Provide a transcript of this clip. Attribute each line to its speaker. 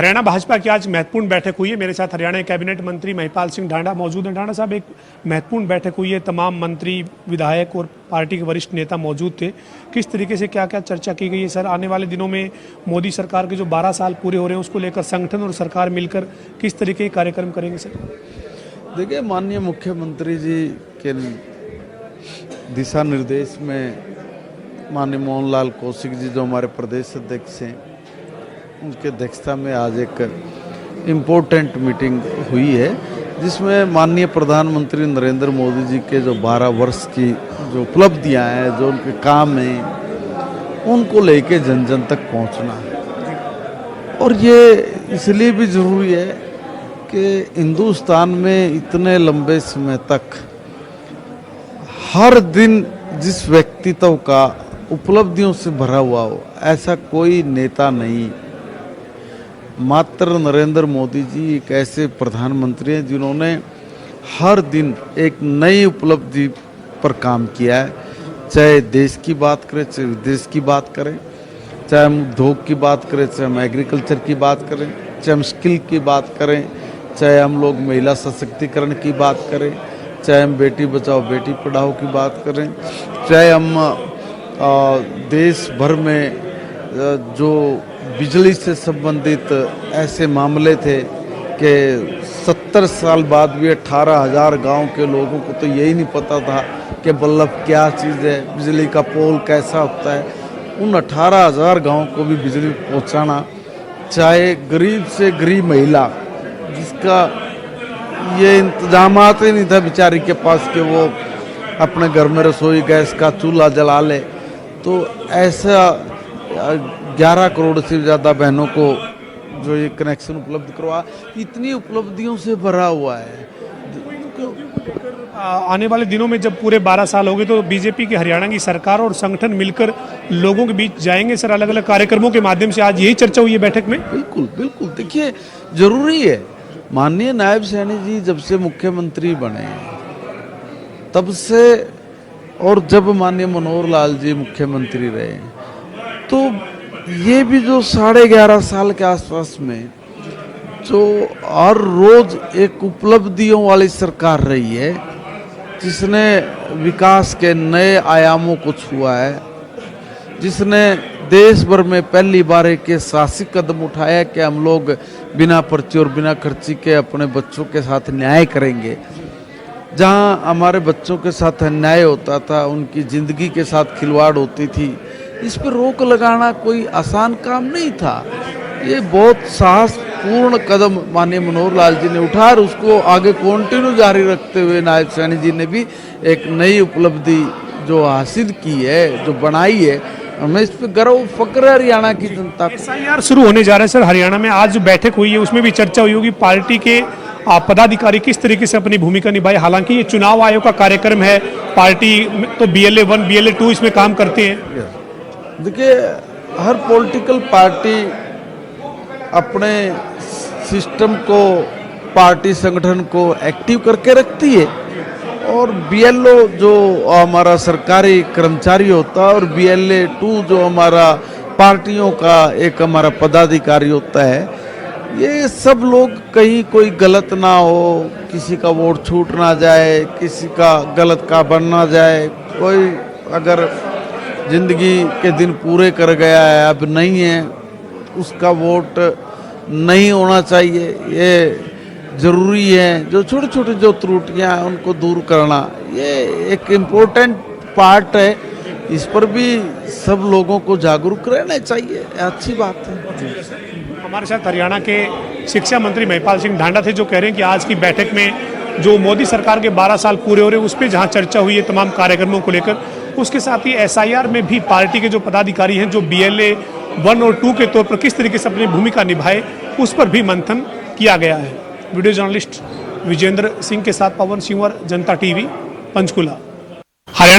Speaker 1: हरियाणा भाजपा की आज महत्वपूर्ण बैठक हुई है। मेरे साथ हरियाणा कैबिनेट मंत्री महिपाल सिंह ढांडा मौजूद हैं। ढांडा साहब, एक महत्वपूर्ण बैठक हुई है, तमाम मंत्री, विधायक और पार्टी के वरिष्ठ नेता मौजूद थे। किस तरीके से क्या क्या चर्चा की गई है सर? आने वाले दिनों में मोदी सरकार के जो 12 साल पूरे हो रहे हैं उसको लेकर संगठन और सरकार मिलकर किस तरीके के कार्यक्रम करेंगे सर?
Speaker 2: देखिए, माननीय मुख्यमंत्री जी के दिशा निर्देश में माननीय मोहनलाल कौशिक जी जो हमारे प्रदेश अध्यक्ष हैं, उनके अध्यक्षता में आज एक इम्पोर्टेंट मीटिंग हुई है, जिसमें माननीय प्रधानमंत्री नरेंद्र मोदी जी के जो 12 वर्ष की जो उपलब्धियां हैं, जो उनके काम हैं, उनको लेके जन जन तक पहुंचना है। और ये इसलिए भी ज़रूरी है कि हिंदुस्तान में इतने लंबे समय तक हर दिन जिस व्यक्तित्व का उपलब्धियों से भरा हुआ हो, ऐसा कोई नेता नहीं। मात्र नरेंद्र मोदी जी एक ऐसे प्रधानमंत्री हैं जिन्होंने हर दिन एक नई उपलब्धि पर काम किया है। चाहे देश की बात करें, चाहे विदेश की बात करें, चाहे हम उद्योग की बात करें, चाहे हम एग्रीकल्चर की बात करें, चाहे हम स्किल की बात करें, चाहे हम लोग महिला सशक्तिकरण की बात करें, चाहे हम बेटी बचाओ बेटी पढ़ाओ की बात करें, चाहे हम देश भर में जो बिजली से संबंधित ऐसे मामले थे कि 70 साल बाद भी 18,000 गांव के लोगों को तो यही नहीं पता था कि बल्ब क्या चीज़ है, बिजली का पोल कैसा होता है। उन 18,000 गांव को भी बिजली पहुंचाना, चाहे गरीब से गरीब महिला जिसका ये इंतजामात ही नहीं था बेचारी के पास कि वो अपने घर में रसोई गैस का चूल्हा जला ले, तो ऐसा 11 करोड़ से ज़्यादा बहनों को जो ये कनेक्शन उपलब्ध करवा, इतनी उपलब्धियों से भरा हुआ है।
Speaker 1: आने वाले दिनों में जब पूरे 12 साल हो गए तो बीजेपी की हरियाणा की सरकार और संगठन मिलकर लोगों के बीच जाएंगे सर, अलग अलग कार्यक्रमों के माध्यम से। आज यही चर्चा हुई है बैठक में।
Speaker 2: बिल्कुल बिल्कुल, देखिए जरूरी है। माननीय नायब सैनी जी जब से मुख्यमंत्री बने तब से, और जब माननीय मनोहर लाल जी मुख्यमंत्री रहे, तो ये भी जो 11.5 साल के आसपास में जो हर रोज एक उपलब्धियों वाली सरकार रही है, जिसने विकास के नए आयामों को छुआ है, जिसने देश भर में पहली बार एक साहसिक कदम उठाया कि हम लोग बिना पर्ची और बिना खर्ची के अपने बच्चों के साथ न्याय करेंगे। जहां हमारे बच्चों के साथ अन्याय होता था, उनकी ज़िंदगी के साथ खिलवाड़ होती थी, इस पर रोक लगाना कोई आसान काम नहीं था। ये बहुत साहसपूर्ण कदम माननीय मनोहर लाल जी ने उठाया और उसको आगे कंटिन्यू जारी रखते हुए नायब सैनी जी ने भी एक नई उपलब्धि जो हासिल की है, जो बनाई है, हमें इस पर गर्व फक्र है हरियाणा की जनता को।
Speaker 1: SIR शुरू होने जा रहा है सर हरियाणा में। आज जो बैठक हुई है उसमें भी चर्चा हुई होगी पार्टी के पदाधिकारी किस तरीके से अपनी भूमिका निभाए। हालांकि ये चुनाव आयोग का कार्यक्रम है, पार्टी तो BLA 1 BLA 2 इसमें काम करते हैं।
Speaker 2: देखिए, हर पॉलिटिकल पार्टी अपने सिस्टम को, पार्टी संगठन को एक्टिव करके रखती है, और BLO जो हमारा सरकारी कर्मचारी होता है और BLA 2 जो हमारा पार्टियों का एक हमारा पदाधिकारी होता है, ये सब लोग कहीं कोई गलत ना हो, किसी का वोट छूट ना जाए, किसी का गलत का बन ना जाए। कोई अगर जिंदगी के दिन पूरे कर गया है, अब नहीं है, उसका वोट नहीं होना चाहिए। ये ज़रूरी है। जो छोटी छोटी जो त्रुटियां हैं उनको दूर करना, ये एक इम्पोर्टेंट पार्ट है। इस पर भी सब लोगों को जागरूक रहना चाहिए, अच्छी बात है।
Speaker 1: हमारे साथ हरियाणा के शिक्षा मंत्री महिपाल सिंह ढांडा थे, जो कह रहे हैं कि आज की बैठक में जो मोदी सरकार के 12 साल पूरे हो रहे हैं उस पर जहाँ चर्चा हुई है तमाम कार्यक्रमों को लेकर, उसके साथ ही SIR में भी पार्टी के जो पदाधिकारी हैं जो BLA 1 और 2 के तौर पर किस तरीके से अपनी भूमिका निभाए, उस पर भी मंथन किया गया है। वीडियो जर्नलिस्ट विजेंद्र सिंह के साथ पवन सिंह, जनता TV, पंचकुला। हरियाणा